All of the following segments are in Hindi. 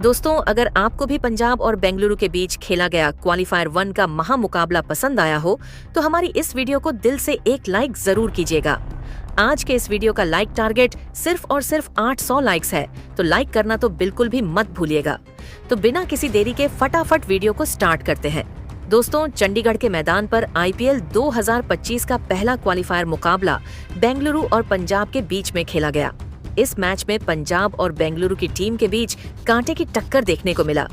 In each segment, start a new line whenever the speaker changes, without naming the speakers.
दोस्तों, अगर आपको भी पंजाब और बेंगलुरु के बीच खेला गया क्वालीफायर 1 का महामुकाबला पसंद आया हो तो हमारी इस वीडियो को दिल से एक लाइक जरूर कीजिएगा। आज के इस वीडियो का लाइक टारगेट सिर्फ और सिर्फ 800 लाइक्स है, तो लाइक करना तो बिल्कुल भी मत भूलिएगा। तो बिना किसी देरी के फटाफट वीडियो को स्टार्ट करते हैं। दोस्तों, चंडीगढ़ के मैदान पर IPL 2025 का पहला क्वालीफायर मुकाबला बेंगलुरु और पंजाब के बीच में खेला गया। इस मैच में पंजाब और बेंगलुरु की टीम के बीच कांटे की टक्कर देखने को मिला।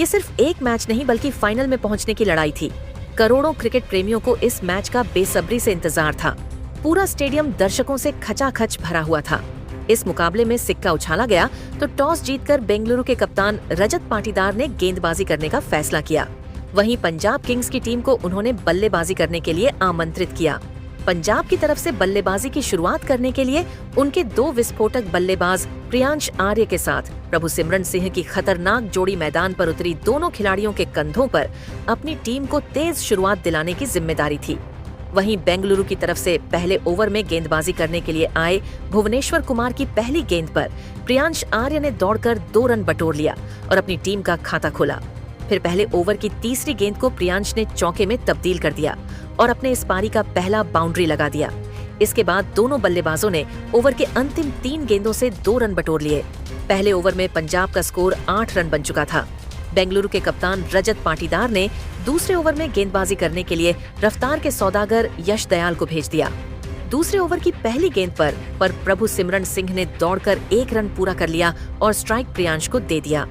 ये सिर्फ एक मैच नहीं बल्कि फाइनल में पहुंचने की लड़ाई थी। करोड़ों क्रिकेट प्रेमियों को इस मैच का बेसब्री से इंतजार था। पूरा स्टेडियम दर्शकों से खचाखच भरा हुआ था। इस मुकाबले में सिक्का उछाला गया तो टॉस जीतकर बेंगलुरु के कप्तान रजत पाटीदार ने गेंदबाजी करने का फैसला किया। वहीं पंजाब किंग्स की टीम को उन्होंने बल्लेबाजी करने के लिए आमंत्रित किया। पंजाब की तरफ से बल्लेबाजी की शुरुआत करने के लिए उनके दो विस्फोटक बल्लेबाज प्रियांश आर्य के साथ प्रभु सिमरन सिंह की खतरनाक जोड़ी मैदान पर उतरी। दोनों खिलाड़ियों के कंधों पर अपनी टीम को तेज शुरुआत दिलाने की जिम्मेदारी थी। वहीं बेंगलुरु की तरफ से पहले ओवर में गेंदबाजी करने के लिए आए भुवनेश्वर कुमार की पहली गेंद पर प्रियांश आर्य ने दौड़कर 2 रन बटोर लिया और अपनी टीम का खाता खोला। फिर पहले ओवर की तीसरी गेंद को प्रियांश ने चौके में तब्दील कर दिया और अपने इस पारी का पहला बाउंड्री लगा दिया। इसके बाद दोनों बल्लेबाजों ने ओवर के अंतिम 3 गेंदों से 2 रन बटोर लिए। पहले ओवर में पंजाब का स्कोर 8 रन बन चुका था। बेंगलुरु के कप्तान रजत पाटीदार ने दूसरे ओवर में गेंदबाजी करने के लिए रफ्तार के सौदागर यश दयाल को भेज दिया। दूसरे ओवर की पहली गेंद पर प्रभु सिमरन सिंह ने दौड़कर 1 रन पूरा कर लिया और स्ट्राइक प्रियांश को दे दिया।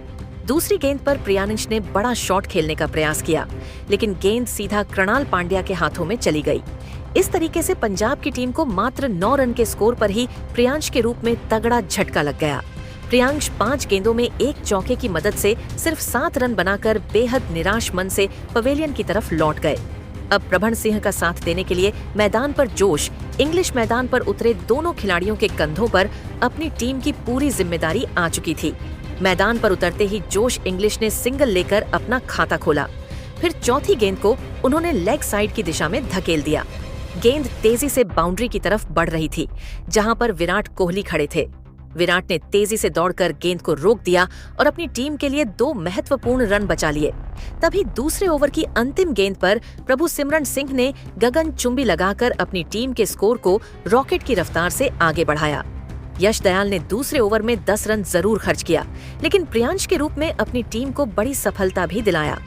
दूसरी गेंद पर प्रियांश ने बड़ा शॉट खेलने का प्रयास किया, लेकिन गेंद सीधा कृणाल पांड्या के हाथों में चली गई। इस तरीके से पंजाब की टीम को मात्र 9 रन के स्कोर पर ही प्रियांश के रूप में तगड़ा झटका लग गया। प्रियांश 5 गेंदों में 1 चौके की मदद से सिर्फ 7 रन बनाकर बेहद निराश मन से पवेलियन की तरफ लौट गए। अब प्रभण सिंह का साथ देने के लिए मैदान पर जोश इंग्लिश मैदान पर उतरे दोनों खिलाड़ियों के कंधों पर अपनी टीम की पूरी जिम्मेदारी आ चुकी थी। मैदान पर उतरते ही जोश इंग्लिश ने सिंगल लेकर अपना खाता खोला। फिर चौथी गेंद को उन्होंने लेग साइड की दिशा में धकेल दिया। गेंद तेजी से बाउंड्री की तरफ बढ़ रही थी, जहां पर विराट कोहली खड़े थे। विराट ने तेजी से दौड़कर गेंद को रोक दिया और अपनी टीम के लिए 2 महत्वपूर्ण रन बचा लिए। तभी दूसरे ओवर की अंतिम गेंद पर प्रभु सिमरन सिंह ने गगनचुंबी लगाकर अपनी टीम के स्कोर को रॉकेट की रफ्तार से आगे बढ़ाया। यश दयाल ने दूसरे ओवर में 10 रन जरूर खर्च किया, लेकिन प्रियांश के रूप में अपनी टीम को बड़ी सफलता भी दिलाया।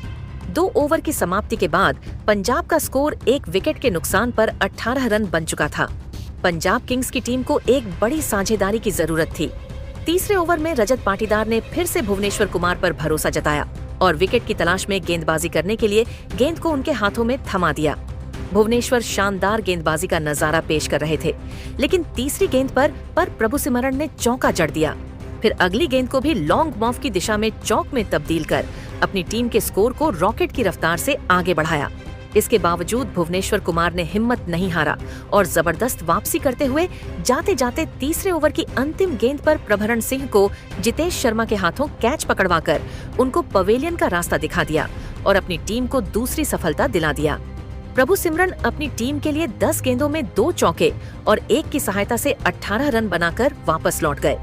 2 ओवर की समाप्ति के बाद पंजाब का स्कोर 1 विकेट के नुकसान पर 18 रन बन चुका था। पंजाब किंग्स की टीम को एक बड़ी साझेदारी की जरूरत थी। तीसरे ओवर में रजत पाटीदार ने फिर से भुवनेश्वर कुमार पर भरोसा जताया और विकेट की तलाश में गेंदबाजी करने के लिए गेंद को उनके हाथों में थमा दिया। भुवनेश्वर शानदार गेंदबाजी का नजारा पेश कर रहे थे, लेकिन तीसरी गेंद पर प्रभु सिमरन ने चौका जड़ दिया। फिर अगली गेंद को भी लॉन्ग मॉफ की दिशा में चौक में तब्दील कर अपनी टीम के स्कोर को रॉकेट की रफ्तार से आगे बढ़ाया। इसके बावजूद भुवनेश्वर कुमार ने हिम्मत नहीं हारा और जबरदस्त वापसी करते हुए जाते जाते तीसरे ओवर की अंतिम गेंद पर प्रभरण सिंह को जितेश शर्मा के हाथों कैच पकड़वाकर उनको पवेलियन का रास्ता दिखा दिया और अपनी टीम को दूसरी सफलता दिला दिया। प्रभु सिमरन अपनी टीम के लिए 10 गेंदों में 2 चौके और 1 की सहायता से 18 रन बनाकर वापस लौट गए।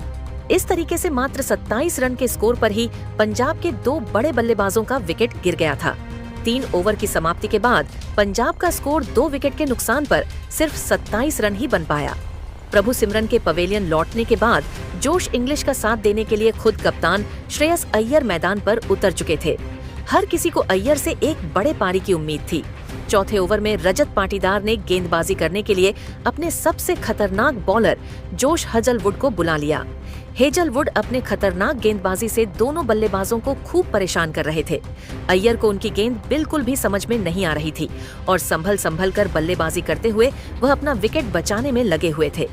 इस तरीके से मात्र 27 रन के स्कोर पर ही पंजाब के 2 बड़े बल्लेबाजों का विकेट गिर गया था। 3 ओवर की समाप्ति के बाद पंजाब का स्कोर 2 विकेट के नुकसान पर सिर्फ 27 रन ही बन पाया। प्रभु सिमरन के पवेलियन लौटने के बाद जोश इंग्लिश का साथ देने के लिए खुद कप्तान श्रेयस अय्यर मैदान पर उतर चुके थे। हर किसी को अय्यर से एक बड़े पारी की उम्मीद थी। चौथे ओवर में रजत पाटीदार ने गेंदबाजी करने के लिए अपने सबसे खतरनाक बॉलर जोश हजलवुड को बुला लिया। हेजलवुड अपने खतरनाक गेंदबाजी से दोनों बल्लेबाजों को खूब परेशान कर रहे थे। अय्यर को उनकी गेंद बिल्कुल भी समझ में नहीं आ रही थी और संभल कर बल्लेबाजी करते हुए वह अपना विकेट बचाने में लगे हुए थे।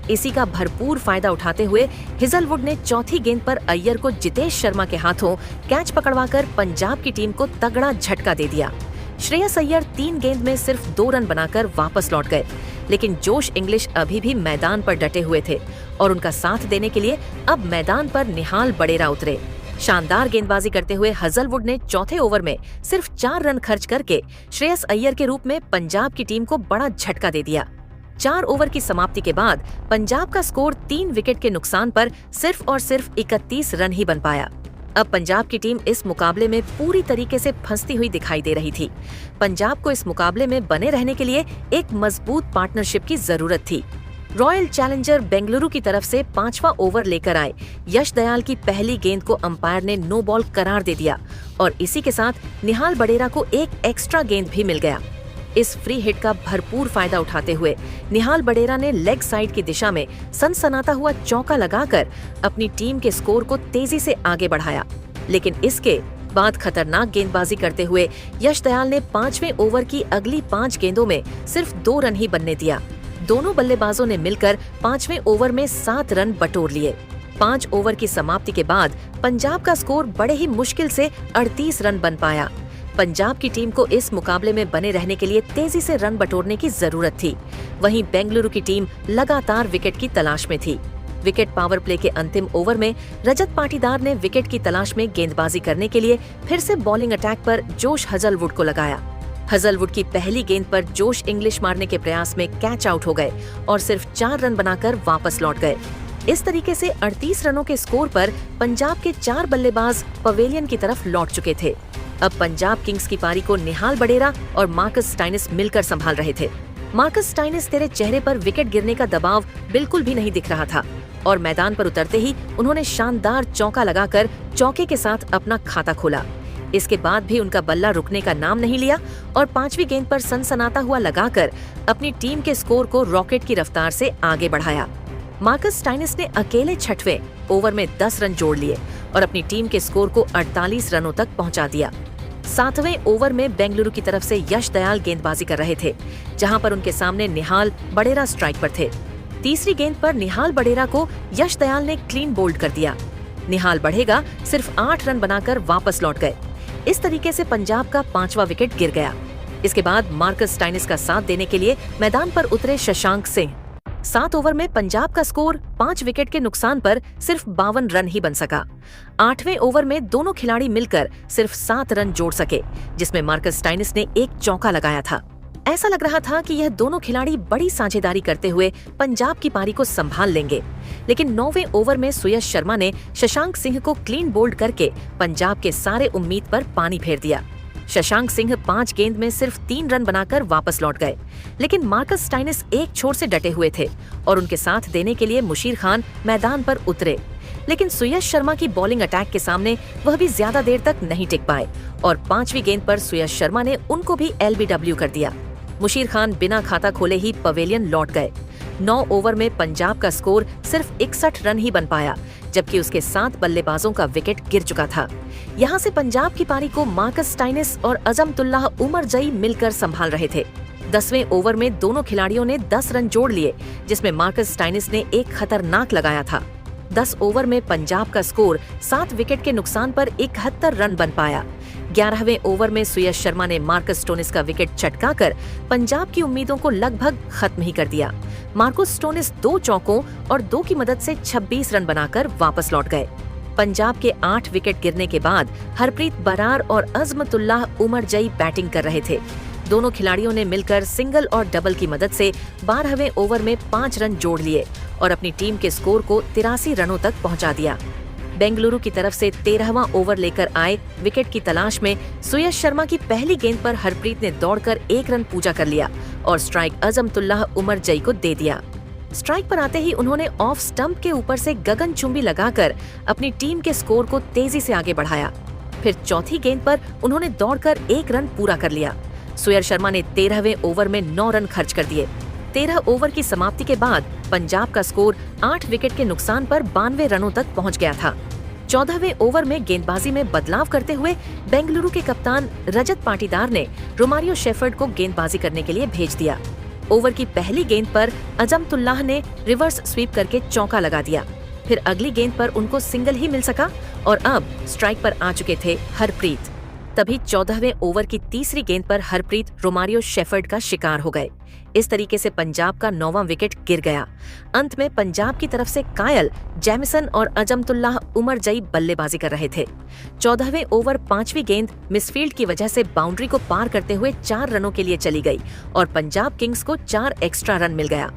इसी का भरपूर फायदा उठाते हुए हेजलवुड ने चौथी गेंद पर अय्यर को जितेश शर्मा के हाथों कैच पकड़वाकर पंजाब की टीम को तगड़ा झटका दे दिया। श्रेयस अय्यर 3 गेंद में सिर्फ 2 रन बनाकर वापस लौट गए, लेकिन जोश इंग्लिश अभी भी मैदान पर डटे हुए थे और उनका साथ देने के लिए अब मैदान पर निहाल बडेरा उतरे। शानदार गेंदबाजी करते हुए हजलवुड ने चौथे ओवर में सिर्फ 4 रन खर्च करके श्रेयस अय्यर के रूप में पंजाब की टीम को बड़ा झटका दे दिया। 4 ओवर की समाप्ति के बाद पंजाब का स्कोर 3 विकेट के नुकसान पर सिर्फ और सिर्फ 31 रन ही बन पाया। अब पंजाब की टीम इस मुकाबले में पूरी तरीके से फंसती हुई दिखाई दे रही थी। पंजाब को इस मुकाबले में बने रहने के लिए एक मजबूत पार्टनरशिप की जरूरत थी। रॉयल चैलेंजर बेंगलुरु की तरफ से 5वां ओवर लेकर आए यश दयाल की पहली गेंद को अंपायर ने नो बॉल करार दे दिया और इसी के साथ निहाल बडेरा को एक एक्स्ट्रा गेंद भी मिल गया। इस फ्री हिट का भरपूर फायदा उठाते हुए निहाल बडेरा ने लेग साइड की दिशा में सनसनाता हुआ चौका लगाकर अपनी टीम के स्कोर को तेजी से आगे बढ़ाया। लेकिन इसके बाद खतरनाक गेंदबाजी करते हुए यश दयाल ने 5वें ओवर की अगली 5 गेंदों में सिर्फ 2 रन ही बनने दिया। दोनों बल्लेबाजों ने मिलकर 5वें ओवर में 7 रन बटोर लिए। 5 ओवर की समाप्ति के बाद पंजाब का स्कोर बड़े ही मुश्किल से 38 रन बन पाया। पंजाब की टीम को इस मुकाबले में बने रहने के लिए तेजी से रन बटोरने की जरूरत थी। वहीं बेंगलुरु की टीम लगातार विकेट की तलाश में थी। विकेट पावर प्ले के अंतिम ओवर में रजत पाटीदार ने विकेट की तलाश में गेंदबाजी करने के लिए फिर से बॉलिंग अटैक पर जोश हजलवुड को लगाया। हजलवुड की पहली गेंद पर जोश इंग्लिश मारने के प्रयास में कैच आउट हो गए और सिर्फ 4 रन बनाकर वापस लौट गए। इस तरीके से 38 रनों के स्कोर पर पंजाब के 4 बल्लेबाज पवेलियन की तरफ लौट चुके थे। अब पंजाब किंग्स की पारी को निहाल बडेरा और मार्कस स्टाइनिस मिलकर संभाल रहे थे। मार्कस स्टाइनिस, तेरे चेहरे पर विकेट गिरने का दबाव बिल्कुल भी नहीं दिख रहा था और मैदान पर उतरते ही उन्होंने शानदार चौका लगाकर चौके के साथ अपना खाता खोला। इसके बाद भी उनका बल्ला रुकने का नाम नहीं लिया और 5वीं गेंद पर सनसनाता हुआ लगाकर अपनी टीम के स्कोर को रॉकेट की रफ्तार से आगे बढ़ाया। मार्कस स्टाइनिस ने अकेले 6वें ओवर में 10 रन जोड़ लिए और अपनी टीम के स्कोर को 48 रनों तक पहुंचा दिया। 7वें ओवर में बेंगलुरु की तरफ से यश दयाल गेंदबाजी कर रहे थे, जहां पर उनके सामने निहाल बडेरा स्ट्राइक पर थे। तीसरी गेंद पर निहाल बडेरा को यश दयाल ने क्लीन बोल्ड कर दिया। निहाल बडेरा सिर्फ 8 रन बनाकर वापस लौट गए। इस तरीके से पंजाब का 5वां विकेट गिर गया। इसके बाद मार्कस स्टाइनिस का साथ देने के लिए मैदान पर उतरे शशांक सिंह। 7 ओवर में पंजाब का स्कोर 5 विकेट के नुकसान पर सिर्फ 52 रन ही बन सका। 8वें ओवर में दोनों खिलाड़ी मिलकर सिर्फ 7 रन जोड़ सके, जिसमें मार्कस स्टाइनिस ने एक चौका लगाया था। ऐसा लग रहा था कि यह दोनों खिलाड़ी बड़ी साझेदारी करते हुए पंजाब की पारी को संभाल लेंगे, लेकिन 9वें ओवर में सुयश शर्मा ने शशांक सिंह को क्लीन बोल्ड करके पंजाब के सारे उम्मीद पर पानी फेर दिया। शशांक सिंह 5 गेंद में सिर्फ 3 रन बनाकर वापस लौट गए, लेकिन मार्कस स्टाइनिस एक छोर से डटे हुए थे और उनके साथ देने के लिए मुशीर खान मैदान पर उतरे। लेकिन सुयश शर्मा की बॉलिंग अटैक के सामने वह भी ज्यादा देर तक नहीं टिक पाए और 5वीं गेंद पर सुयश शर्मा ने उनको भी LBW कर दिया। मुशीर खान बिना खाता खोले ही पवेलियन लौट गए। 9 ओवर में पंजाब का स्कोर सिर्फ 61 रन ही बन पाया, जबकि उसके 7 बल्लेबाजों का विकेट गिर चुका था। यहां से पंजाब की पारी को मार्कस स्टाइनिस और अजमतुल्लाह उमरजई मिलकर संभाल रहे थे। 10वें ओवर में दोनों खिलाड़ियों ने 10 रन जोड़ लिए, जिसमें मार्कस स्टाइनिस ने एक खतरनाक लगाया था। 10 ओवर में पंजाब का स्कोर 7 विकेट के नुकसान पर 71 रन बन पाया। 11वें ओवर में सुयश शर्मा ने मार्कस स्टोनिस का विकेट चटकाकर पंजाब की उम्मीदों को लगभग खत्म ही कर दिया। मार्कस स्टोनिस 2 चौकों और 2 की मदद से 26 रन बनाकर वापस लौट गए। पंजाब के 8 विकेट गिरने के बाद हरप्रीत बरार और अजमतुल्लाह उमरजई बैटिंग कर रहे थे। दोनों खिलाड़ियों ने मिलकर सिंगल और डबल की मदद से 12वें ओवर में 5 रन जोड़ लिए और अपनी टीम के स्कोर को 83 रनों तक पहुंचा दिया। बेंगलुरु की तरफ से 13वां ओवर लेकर आए विकेट की तलाश में सुयश शर्मा की पहली गेंद पर हरप्रीत ने दौड़कर 1 रन पूजा कर लिया और स्ट्राइक अजमतुल्लाह उमरजई को दे दिया। स्ट्राइक पर आते ही उन्होंने ऑफ स्टंप के ऊपर से गगनचुंबी लगाकर अपनी टीम के स्कोर को तेजी से आगे बढ़ाया। फिर चौथी गेंद पर उन्होंने दौड़कर 1 रन पूरा कर लिया। सुयश शर्मा ने 13वें ओवर में 9 रन खर्च कर दिए। 13 ओवर की समाप्ति के बाद पंजाब का स्कोर 8 विकेट के नुकसान पर 92 रनों तक पहुंच गया था। 14वें ओवर में गेंदबाजी में बदलाव करते हुए बेंगलुरु के कप्तान रजत पाटीदार ने रोमारियो शेफर्ड को गेंदबाजी करने के लिए भेज दिया। ओवर की पहली गेंद पर अजमतुल्लाह ने रिवर्स स्वीप करके चौका लगा दिया। फिर अगली गेंद पर उनको सिंगल ही मिल सका और अब स्ट्राइक पर आ चुके थे हरप्रीत। तभी 14वें ओवर की तीसरी गेंद पर हरप्रीत रोमारियो शेफर्ड का शिकार हो गए। इस तरीके से पंजाब का 9वां विकेट गिर गया। अंत में पंजाब की तरफ से कायल, जैमिसन और अजमतुल्लाह उमरजई बल्लेबाजी कर रहे थे। 14वें ओवर 5वीं गेंद मिसफील्ड की वजह से बाउंड्री को पार करते हुए 4 रनों के लिए चली गई और पंजाब किंग्स को 4 एक्स्ट्रा रन मिल गया।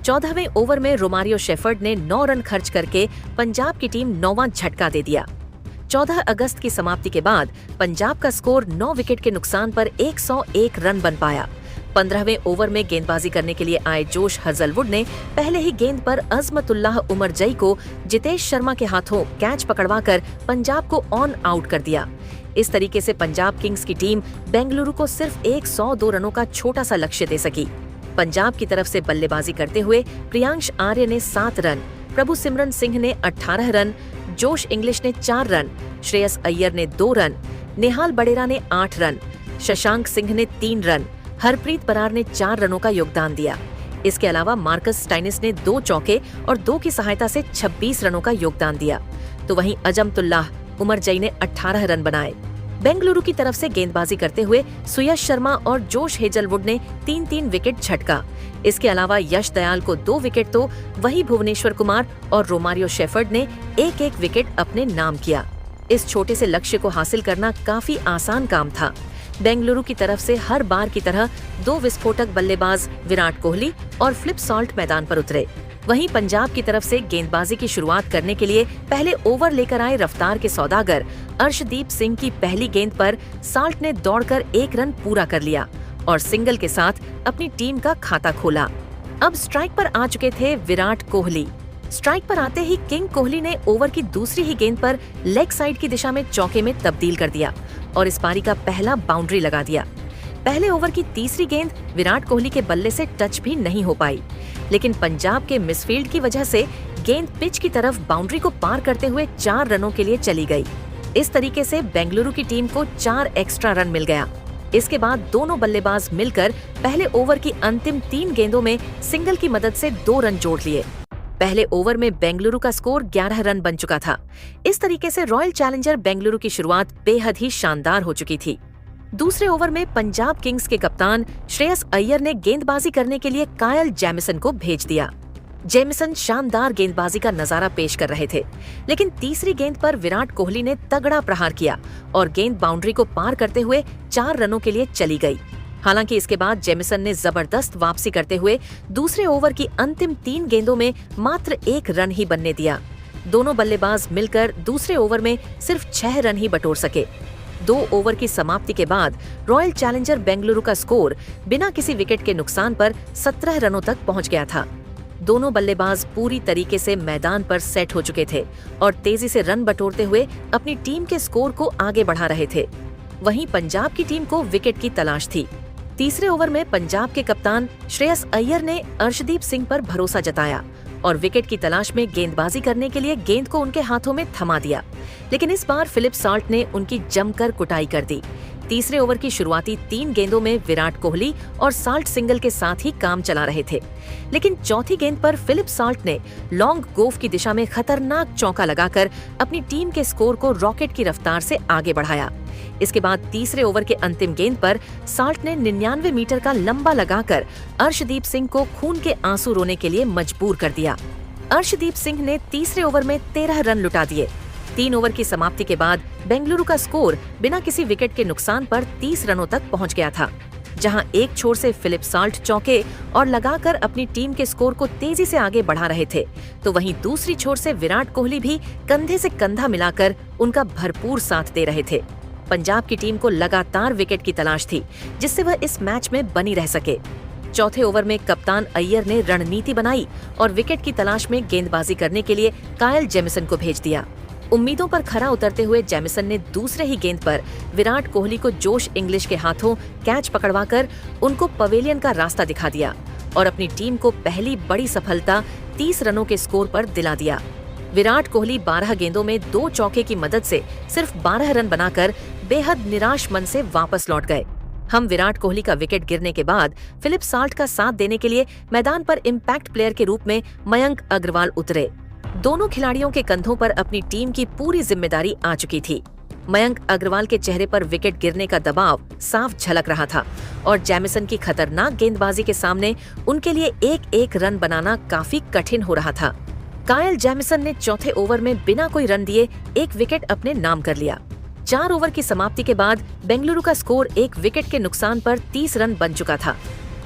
14वें ओवर में रोमारियो शेफर्ड ने 9 रन खर्च करके पंजाब की टीम 9वां झटका दे दिया। 14 अगस्त की समाप्ति के बाद पंजाब का स्कोर 9 विकेट के नुकसान पर 101 रन बन पाया। 15वें ओवर में गेंदबाजी करने के लिए आए जोश हजलवुड ने पहले ही गेंद पर अजमतुल्लाह उमर जई को जितेश शर्मा के हाथों कैच पकड़वाकर पंजाब को ऑन आउट कर दिया। इस तरीके से पंजाब किंग्स की टीम बेंगलुरु को सिर्फ 102 रनों का छोटा सा लक्ष्य दे सकी। पंजाब की तरफ से बल्लेबाजी करते हुए प्रियांश आर्य ने 7 रन, प्रभु सिमरन सिंह ने 18 रन, जोश इंग्लिश ने 4 रन, श्रेयस अय्यर ने 2 रन, नेहाल बडेरा ने 8 रन, शशांक सिंह ने 3 रन, हरप्रीत बरार ने 4 रनों का योगदान दिया। इसके अलावा मार्कस स्टाइनिस ने 2 चौके और 2 की सहायता से 26 रनों का योगदान दिया। तो वहीं अजमतुल्लाह उमर जई ने 18 रन बनाए। बेंगलुरु की तरफ से गेंदबाजी करते हुए सुयश शर्मा और जोश हेजलवुड ने 3-3 विकेट झटका। इसके अलावा यश दयाल को 2 विकेट तो वही भुवनेश्वर कुमार और रोमारियो शेफर्ड ने 1-1 विकेट अपने नाम किया। इस छोटे से लक्ष्य को हासिल करना काफी आसान काम था। बेंगलुरु की तरफ से हर बार की तरह 2 विस्फोटक बल्लेबाज विराट कोहली और फ्लिप सॉल्ट मैदान पर उतरे। वहीं पंजाब की तरफ से गेंदबाजी की शुरुआत करने के लिए पहले ओवर लेकर आए रफ्तार के सौदागर अर्शदीप सिंह की पहली गेंद पर साल्ट ने दौड़कर 1 रन पूरा कर लिया और सिंगल के साथ अपनी टीम का खाता खोला। अब स्ट्राइक पर आ चुके थे विराट कोहली। स्ट्राइक पर आते ही किंग कोहली ने ओवर की दूसरी ही गेंद पर लेग साइड की दिशा में चौके में तब्दील कर दिया और इस पारी का पहला बाउंड्री लगा दिया। पहले ओवर की तीसरी गेंद विराट कोहली के बल्ले से टच भी नहीं हो पाई, लेकिन पंजाब के मिसफील्ड की वजह से गेंद पिच की तरफ बाउंड्री को पार करते हुए 4 रनों के लिए चली गई। इस तरीके से बेंगलुरु की टीम को 4 एक्स्ट्रा रन मिल गया। इसके बाद दोनों बल्लेबाज मिलकर पहले ओवर की अंतिम 3 गेंदों में सिंगल की मदद से 2 रन जोड़ लिए। पहले ओवर में बेंगलुरु का स्कोर 11 रन बन चुका था। इस तरीके से रॉयल चैलेंजर बेंगलुरु की शुरुआत बेहद ही शानदार हो चुकी थी। दूसरे ओवर में पंजाब किंग्स के कप्तान श्रेयस अय्यर ने गेंदबाजी करने के लिए कायल जेमिसन को भेज दिया। जेमिसन शानदार गेंदबाजी का नजारा पेश कर रहे थे, लेकिन तीसरी गेंद पर विराट कोहली ने तगड़ा प्रहार किया और गेंद बाउंड्री को पार करते हुए 4 रनों के लिए चली गई। हालांकि इसके बाद जेमिसन ने जबरदस्त वापसी करते हुए दूसरे ओवर की अंतिम 3 गेंदों में मात्र 1 रन ही बनने दिया। दोनों बल्लेबाज मिलकर दूसरे ओवर में सिर्फ 6 रन ही बटोर सके। 2 ओवर की समाप्ति के बाद रॉयल चैलेंजर बेंगलुरु का स्कोर बिना किसी विकेट के नुकसान पर 17 रनों तक पहुंच गया था। दोनों बल्लेबाज पूरी तरीके से मैदान पर सेट हो चुके थे और तेजी से रन बटोरते हुए अपनी टीम के स्कोर को आगे बढ़ा रहे थे। वहीं पंजाब की टीम को विकेट की तलाश थी। तीसरे ओवर में पंजाब के कप्तान श्रेयस अय्यर ने अर्शदीप सिंह पर भरोसा जताया और विकेट की तलाश में गेंदबाजी करने के लिए गेंद को उनके हाथों में थमा दिया, लेकिन इस बार फिलिप सॉल्ट ने उनकी जमकर कुटाई कर दी। तीसरे ओवर की शुरुआती 3 गेंदों में विराट कोहली और साल्ट सिंगल के साथ ही काम चला रहे थे, लेकिन चौथी गेंद पर फिलिप सॉल्ट ने लॉन्ग गोफ की दिशा में खतरनाक चौका लगाकर अपनी टीम के स्कोर को रॉकेट की रफ्तार से आगे बढ़ाया। इसके बाद तीसरे ओवर के अंतिम गेंद पर साल्ट ने 99 मीटर का लंबा लगाकर अर्शदीप सिंह को खून के आंसू रोने के लिए मजबूर कर दिया। अर्शदीप सिंह ने तीसरे ओवर में 13 रन लुटा दिए। 3 ओवर की समाप्ति के बाद बेंगलुरु का स्कोर बिना किसी विकेट के नुकसान पर 30 रनों तक पहुंच गया था, जहां एक छोर से फिलिप सॉल्ट चौके और लगाकर अपनी टीम के स्कोर को तेजी से आगे बढ़ा रहे थे, तो वहीं दूसरी छोर से विराट कोहली भी कंधे से कंधा मिलाकर उनका भरपूर साथ दे रहे थे। पंजाब की टीम को लगातार विकेट की तलाश थी, जिससे वह इस मैच में बनी रह सके। चौथे ओवर में कप्तान अय्यर ने रणनीति बनाई और विकेट की तलाश में गेंदबाजी करने के लिए कायल जेमिसन को भेज दिया। उम्मीदों पर खरा उतरते हुए जेमिसन ने दूसरे ही गेंद पर विराट कोहली को जोश इंग्लिश के हाथों कैच पकड़वाकर उनको पवेलियन का रास्ता दिखा दिया और अपनी टीम को पहली बड़ी सफलता 30 रनों के स्कोर पर दिला दिया। विराट कोहली 12 गेंदों में 2 चौके की मदद से सिर्फ 12 रन बनाकर बेहद निराश मन से वापस लौट गए। हम विराट कोहली का विकेट गिरने के बाद फिलिप सॉल्ट का साथ देने के लिए मैदान पर इम्पैक्ट प्लेयर के रूप में मयंक अग्रवाल उतरे। दोनों खिलाड़ियों के कंधों पर अपनी टीम की पूरी जिम्मेदारी आ चुकी थी। मयंक अग्रवाल के चेहरे पर विकेट गिरने का दबाव साफ झलक रहा था और जेमिसन की खतरनाक गेंदबाजी के सामने उनके लिए एक रन बनाना काफी कठिन हो रहा था। कायल जेमिसन ने चौथे ओवर में बिना कोई रन दिए 1 विकेट अपने नाम कर लिया। 4 ओवर की समाप्ति के बाद बेंगलुरु का स्कोर 1 विकेट के नुकसान पर 30 रन बन चुका था।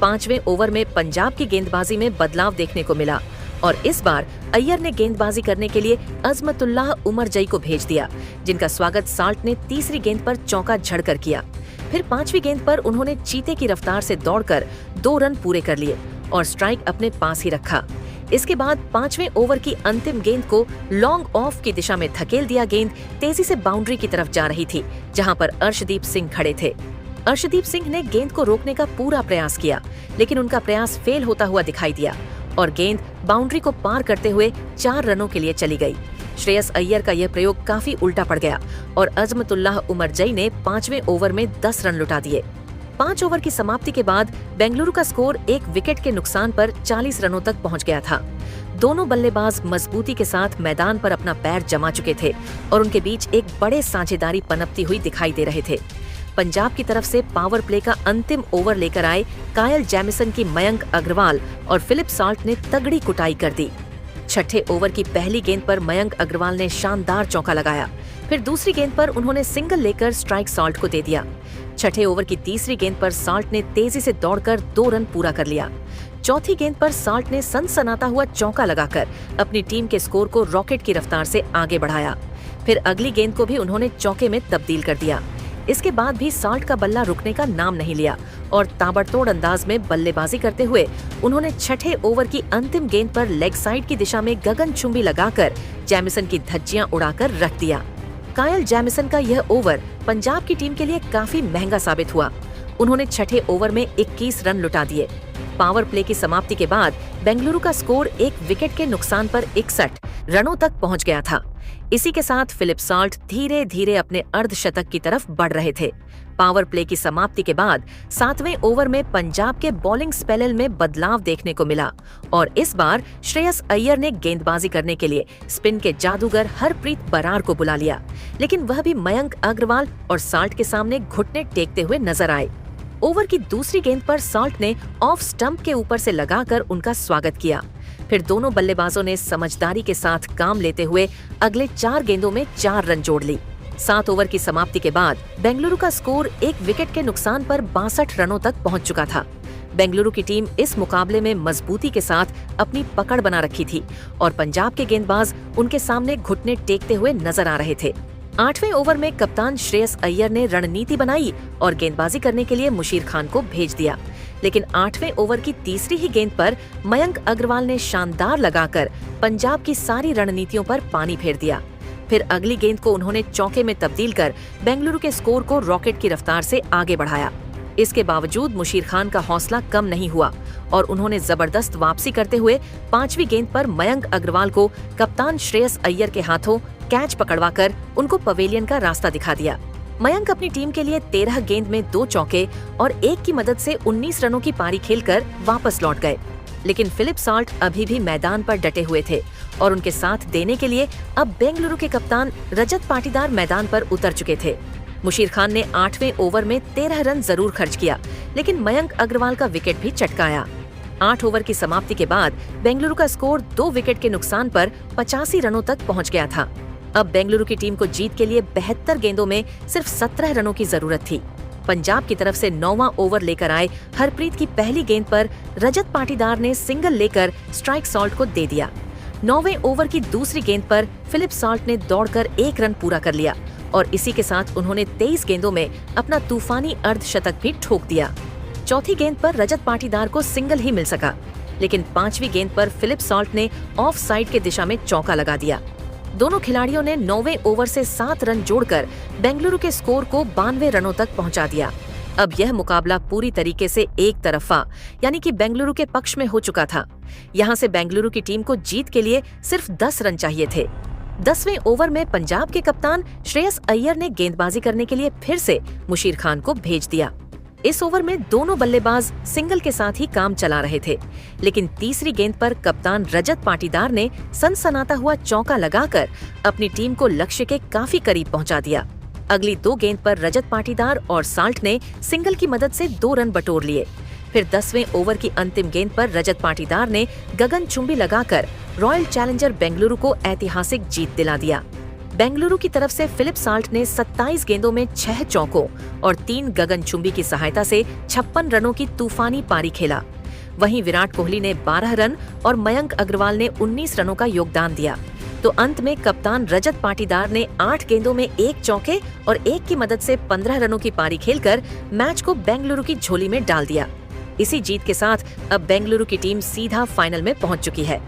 5वें ओवर में पंजाब की गेंदबाजी में बदलाव देखने को मिला और इस बार अय्यर ने गेंदबाजी करने के लिए अजमतुल्लाह उमरजई को भेज दिया, जिनका स्वागत साल्ट ने तीसरी गेंद पर चौका झड़कर किया। फिर पांचवी गेंद पर उन्होंने चीते की रफ्तार से दौड़कर 2 रन पूरे कर लिए और स्ट्राइक अपने पास ही रखा। इसके बाद 5वें ओवर की अंतिम गेंद को लॉन्ग ऑफ की दिशा में धकेल दिया। गेंद तेजी से बाउंड्री की तरफ जा रही थी, जहां पर अर्शदीप सिंह खड़े थे। अर्शदीप सिंह ने गेंद को रोकने का पूरा प्रयास किया, लेकिन उनका प्रयास फेल होता हुआ दिखाई दिया और गेंद बाउंड्री को पार करते हुए 4 रनों के लिए चली गई। श्रेयस अय्यर का यह प्रयोग काफी उल्टा पड़ गया और अजमतुल्लाह उमरजई ने 5वें ओवर में 10 रन लुटा दिए। 5 ओवर की समाप्ति के बाद बेंगलुरु का स्कोर 1 विकेट के नुकसान पर 40 रनों तक पहुंच गया था। दोनों बल्लेबाज मजबूती के साथ मैदान पर अपना पैर जमा चुके थे और उनके बीच एक बड़े साझेदारी पनपती हुई दिखाई दे रहे थे। पंजाब की तरफ से पावर प्ले का अंतिम ओवर लेकर आए कायल जैमिसन की मयंक अग्रवाल और फिलिप साल्ट ने तगड़ी कुटाई कर दी। छठे ओवर की पहली गेंद पर मयंक अग्रवाल ने शानदार चौका लगाया। फिर दूसरी गेंद पर उन्होंने सिंगल लेकर स्ट्राइक साल्ट को दे दिया। छठे ओवर की तीसरी गेंद पर साल्ट ने तेजी से दौड़कर 2 रन पूरा कर लिया। चौथी गेंद पर साल्ट ने सनसनाता हुआ चौका लगाकर अपनी टीम के स्कोर को रॉकेट की रफ्तार से आगे बढ़ाया। फिर अगली गेंद को भी उन्होंने चौके में तब्दील कर दिया। इसके बाद भी साल्ट का बल्ला रुकने का नाम नहीं लिया और ताबड़तोड़ अंदाज में बल्लेबाजी करते हुए उन्होंने छठे ओवर की अंतिम गेंद पर लेग साइड की दिशा में गगनचुंबी लगाकर जैमिसन की धज्जियां उड़ाकर रख दिया। कायल जैमिसन का यह ओवर पंजाब की टीम के लिए काफी महंगा साबित हुआ। उन्होंने छठे ओवर में 21 रन लुटा दिए। पावर प्ले की समाप्ति के बाद बेंगलुरु का स्कोर 1 विकेट के नुकसान पर 61 रनों तक पहुंच गया था। इसी के साथ फिलिप साल्ट धीरे धीरे अपने अर्धशतक की तरफ बढ़ रहे थे। पावर प्ले की समाप्ति के बाद 7वें ओवर में पंजाब के बॉलिंग स्पेल में बदलाव देखने को मिला और इस बार श्रेयस अय्यर ने गेंदबाजी करने के लिए स्पिन के जादूगर हरप्रीत बरार को बुला लिया, लेकिन वह भी मयंक अग्रवाल और साल्ट के सामने घुटने टेकते हुए नजर आए। ओवर की दूसरी गेंद पर साल्ट ने ऑफ स्टंप के ऊपर से लगाकर उनका स्वागत किया। फिर दोनों बल्लेबाजों ने समझदारी के साथ काम लेते हुए अगले 4 गेंदों में 4 रन जोड़ ली। 7 ओवर की समाप्ति के बाद बेंगलुरु का स्कोर 1 विकेट के नुकसान पर 62 रनों तक पहुंच चुका था। बेंगलुरु की टीम इस मुकाबले में मजबूती के साथ अपनी पकड़ बना रखी थी और पंजाब के गेंदबाज उनके सामने घुटने टेकते हुए नजर आ रहे थे। 8वें ओवर में कप्तान श्रेयस अय्यर ने रणनीति बनाई और गेंदबाजी करने के लिए मुशीर खान को भेज दिया, लेकिन 8वें ओवर की तीसरी ही गेंद पर मयंक अग्रवाल ने शानदार लगाकर पंजाब की सारी रणनीतियों पर पानी फेर दिया। फिर अगली गेंद को उन्होंने चौके में तब्दील कर बेंगलुरु के स्कोर को रॉकेट की रफ्तार से आगे बढ़ाया। इसके बावजूद मुशीर खान का हौसला कम नहीं हुआ और उन्होंने जबरदस्त वापसी करते हुए 5वीं गेंद पर मयंक अग्रवाल को कप्तान श्रेयस अय्यर के हाथों कैच पकड़वाकर उनको पवेलियन का रास्ता दिखा दिया। मयंक अपनी टीम के लिए 13 गेंद में 2 चौके और 1 की मदद से 19 रनों की पारी खेलकर वापस लौट गए, लेकिन फिलिप साल्ट अभी भी मैदान पर डटे हुए थे और उनके साथ देने के लिए अब बेंगलुरु के कप्तान रजत पाटीदार मैदान पर उतर चुके थे। मुशीर खान ने 8वें ओवर में 13 रन जरूर खर्च किया, लेकिन मयंक अग्रवाल का विकेट भी चटकाया। 8 ओवर की समाप्ति के बाद बेंगलुरु का स्कोर 2 विकेट के नुकसान पर 85 रनों तक पहुंच गया था। अब बेंगलुरु की टीम को जीत के लिए 72 गेंदों में सिर्फ 17 रनों की जरूरत थी। पंजाब की तरफ से 9वां ओवर लेकर आए हरप्रीत की पहली गेंद पर रजत पाटीदार ने सिंगल लेकर स्ट्राइक साल्ट को दे दिया। 9वें ओवर की दूसरी गेंद पर फिलिप साल्ट ने दौड़कर 1 रन पूरा कर लिया और इसी के साथ उन्होंने 23 गेंदों में अपना तूफानी अर्धशतक भी ठोक दिया। चौथी गेंद पर रजत पाटीदार को सिंगल ही मिल सका, लेकिन 5वीं गेंद पर फिलिप साल्ट ने ऑफ साइड के दिशा में चौका लगा दिया। दोनों खिलाड़ियों ने 9वें ओवर से 7 रन जोड़कर बेंगलुरु के स्कोर को 92 रनों तक पहुंचा दिया। अब यह मुकाबला पूरी तरीके से एक तरफा यानी कि बेंगलुरु के पक्ष में हो चुका था। यहाँ से बेंगलुरु की टीम को जीत के लिए सिर्फ 10 रन चाहिए थे। 10वें ओवर में पंजाब के कप्तान श्रेयस अय्यर ने गेंदबाजी करने के लिए फिर से मुशीर खान को भेज दिया। इस ओवर में दोनों बल्लेबाज सिंगल के साथ ही काम चला रहे थे, लेकिन तीसरी गेंद पर कप्तान रजत पाटीदार ने सनसनाता हुआ चौका लगाकर अपनी टीम को लक्ष्य के काफी करीब पहुंचा दिया। अगली 2 गेंद पर रजत पाटीदार और साल्ट ने सिंगल की मदद से 2 रन बटोर लिए। फिर 10वें ओवर की अंतिम गेंद पर रजत पाटीदार ने गगनचुंबी लगाकर रॉयल चैलेंजर बेंगलुरु को ऐतिहासिक जीत दिला दिया। बेंगलुरु की तरफ से फिलिप साल्ट ने 27 गेंदों में 6 चौकों और 3 गगनचुंबी की सहायता से 56 रनों की तूफानी पारी खेला। वहीं विराट कोहली ने 12 रन और मयंक अग्रवाल ने 19 रनों का योगदान दिया। तो अंत में कप्तान रजत पाटीदार ने 8 गेंदों में 1 चौके और 1 की मदद से 15 रनों की पारी खेलकर मैच को बेंगलुरु की झोली में डाल दिया। इसी जीत के साथ अब बेंगलुरु की टीम सीधा फाइनल में पहुंच चुकी है।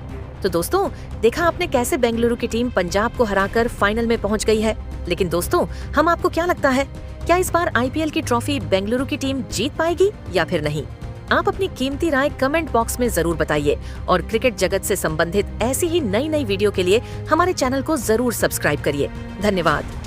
तो दोस्तों, देखा आपने कैसे बेंगलुरु की टीम पंजाब को हराकर फाइनल में पहुंच गई है। लेकिन दोस्तों, हम आपको क्या लगता है, क्या इस बार आईपीएल की ट्रॉफी बेंगलुरु की टीम जीत पाएगी या फिर नहीं? आप अपनी कीमती राय कमेंट बॉक्स में जरूर बताइए और क्रिकेट जगत से संबंधित ऐसी ही नई वीडियो के लिए हमारे चैनल को जरूर सब्सक्राइब करिए। धन्यवाद।